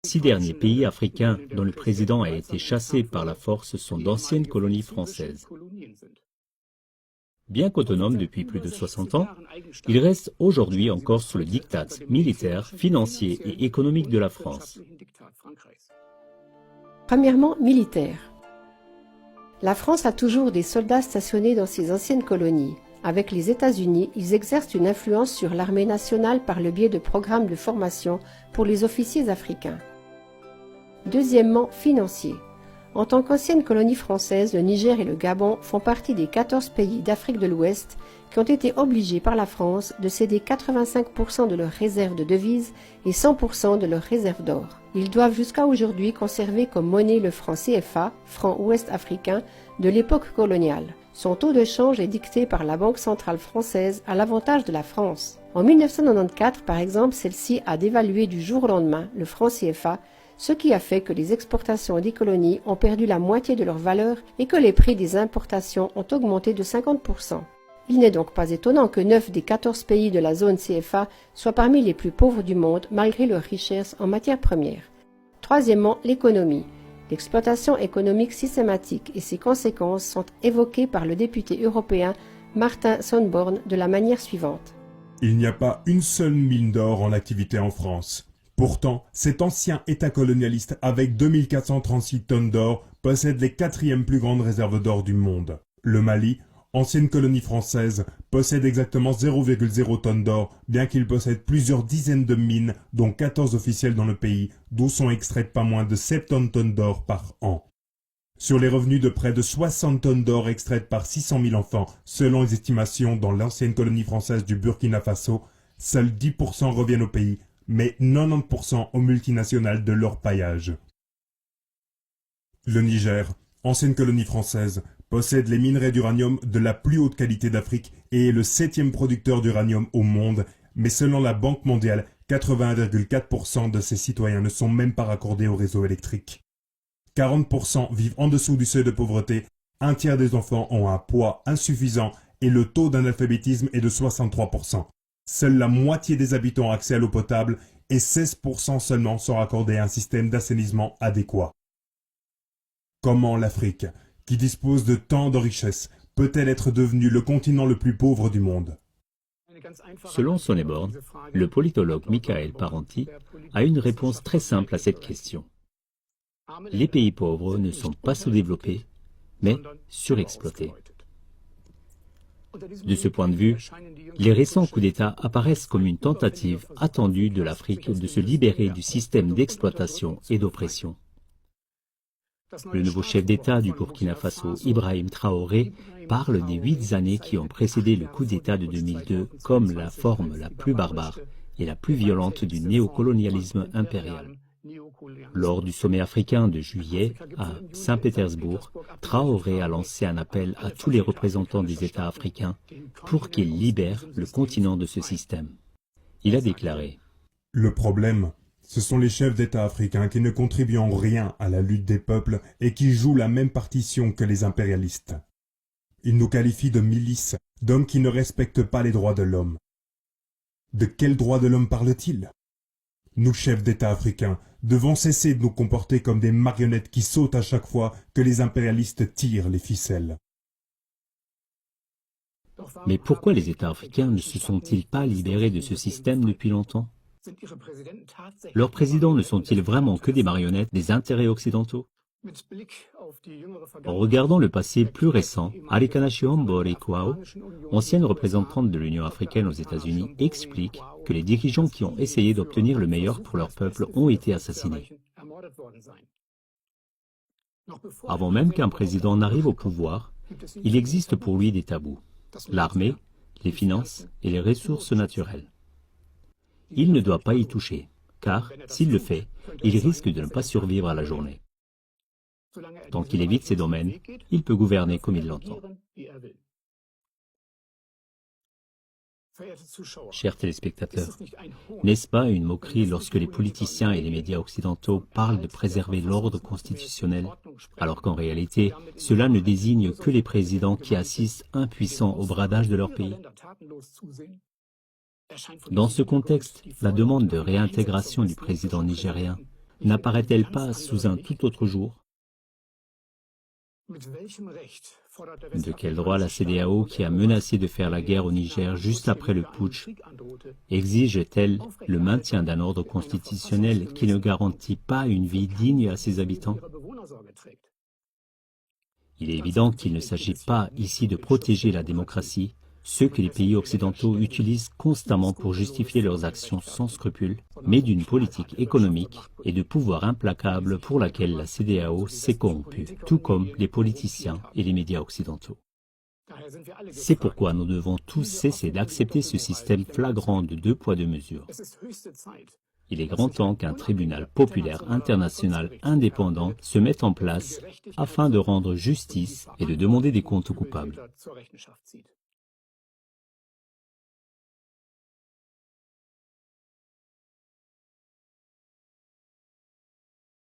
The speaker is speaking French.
6 derniers pays africains dont le président a été chassé par la force sont d'anciennes colonies françaises. Bien qu'autonome depuis plus de 60 ans, il reste aujourd'hui encore sous le diktat militaire, financier et économique de la France. Premièrement, militaire. La France a toujours des soldats stationnés dans ses anciennes colonies. Avec les États-Unis, ils exercent une influence sur l'armée nationale par le biais de programmes de formation pour les officiers africains. Deuxièmement, financier. En tant qu'ancienne colonie française, le Niger et le Gabon font partie des 14 pays d'Afrique de l'Ouest qui ont été obligés par la France de céder 85% de leurs réserves de devises et 100% de leurs réserves d'or. Ils doivent jusqu'à aujourd'hui conserver comme monnaie le franc CFA, franc ouest-africain, de l'époque coloniale. Son taux de change est dicté par la Banque centrale française à l'avantage de la France. En 1994, par exemple, celle-ci a dévalué du jour au lendemain le franc CFA, ce qui a fait que les exportations des colonies ont perdu la moitié de leur valeur et que les prix des importations ont augmenté de 50%. Il n'est donc pas étonnant que 9 des 14 pays de la zone CFA soient parmi les plus pauvres du monde malgré leur richesse en matières premières. Troisièmement, l'économie. L'exploitation économique systématique et ses conséquences sont évoquées par le député européen Martin Sonneborn de la manière suivante. Il n'y a pas une seule mine d'or en activité en France. Pourtant, cet ancien État colonialiste avec 2436 tonnes d'or possède les 4e plus grandes réserves d'or du monde. Le Mali, ancienne colonie française, possède exactement 0,0 tonnes d'or, bien qu'il possède plusieurs dizaines de mines, dont 14 officielles dans le pays, d'où sont extraites pas moins de 70 tonnes d'or par an. Sur les revenus de près de 60 tonnes d'or extraites par 600 000 enfants, selon les estimations dans l'ancienne colonie française du Burkina Faso, seuls 10% reviennent au pays, mais 90% aux multinationales de leur paillage. Le Niger, ancienne colonie française, possède les minerais d'uranium de la plus haute qualité d'Afrique et est le 7e producteur d'uranium au monde, mais selon la Banque mondiale, 81,4% de ses citoyens ne sont même pas raccordés au réseau électrique. 40% vivent en dessous du seuil de pauvreté, un tiers des enfants ont un poids insuffisant et le taux d'analphabétisme est de 63%. Seule la moitié des habitants ont accès à l'eau potable et 16% seulement sont raccordés à un système d'assainissement adéquat. Comment l'Afrique, qui dispose de tant de richesses, peut-elle être devenue le continent le plus pauvre du monde? Selon Sonneborn, le politologue Michael Parenti a une réponse très simple à cette question. Les pays pauvres ne sont pas sous-développés, mais surexploités. De ce point de vue, les récents coups d'État apparaissent comme une tentative attendue de l'Afrique de se libérer du système d'exploitation et d'oppression. Le nouveau chef d'État du Burkina Faso, Ibrahim Traoré, parle des 8 années qui ont précédé le coup d'État de 2002 comme la forme la plus barbare et la plus violente du néocolonialisme impérial. Lors du sommet africain de juillet à Saint-Pétersbourg, Traoré a lancé un appel à tous les représentants des États africains pour qu'ils libèrent le continent de ce système. Il a déclaré : « Le problème, ce sont les chefs d'État africains qui ne contribuent en rien à la lutte des peuples et qui jouent la même partition que les impérialistes. Ils nous qualifient de milices, d'hommes qui ne respectent pas les droits de l'homme. De quels droits de l'homme parle-t-il ? Nous, chefs d'État africains, devons cesser de nous comporter comme des marionnettes qui sautent à chaque fois que les impérialistes tirent les ficelles. » Mais pourquoi les États africains ne se sont-ils pas libérés de ce système depuis longtemps? Leurs présidents ne sont-ils vraiment que des marionnettes des intérêts occidentaux? En regardant le passé plus récent, Arikana Chiombo Orekwao, ancienne représentante de l'Union africaine aux États-Unis, explique que les dirigeants qui ont essayé d'obtenir le meilleur pour leur peuple ont été assassinés. Avant même qu'un président n'arrive au pouvoir, il existe pour lui des tabous: l'armée, les finances et les ressources naturelles. Il ne doit pas y toucher, car, s'il le fait, il risque de ne pas survivre à la journée. Tant qu'il évite ces domaines, il peut gouverner comme il l'entend. Chers téléspectateurs, n'est-ce pas une moquerie lorsque les politiciens et les médias occidentaux parlent de préserver l'ordre constitutionnel, alors qu'en réalité, cela ne désigne que les présidents qui assistent impuissants au bradage de leur pays? Dans ce contexte, la demande de réintégration du président nigérien n'apparaît-elle pas sous un tout autre jour? De quel droit la CEDEAO, qui a menacé de faire la guerre au Niger juste après le putsch, exige-t-elle le maintien d'un ordre constitutionnel qui ne garantit pas une vie digne à ses habitants? Il est évident qu'il ne s'agit pas ici de protéger la démocratie, ce que les pays occidentaux utilisent constamment pour justifier leurs actions sans scrupules, mais d'une politique économique et de pouvoir implacable pour laquelle la CEDEAO s'est corrompue, tout comme les politiciens et les médias occidentaux. C'est pourquoi nous devons tous cesser d'accepter ce système flagrant de deux poids deux mesures. Il est grand temps qu'un tribunal populaire international indépendant se mette en place afin de rendre justice et de demander des comptes aux coupables.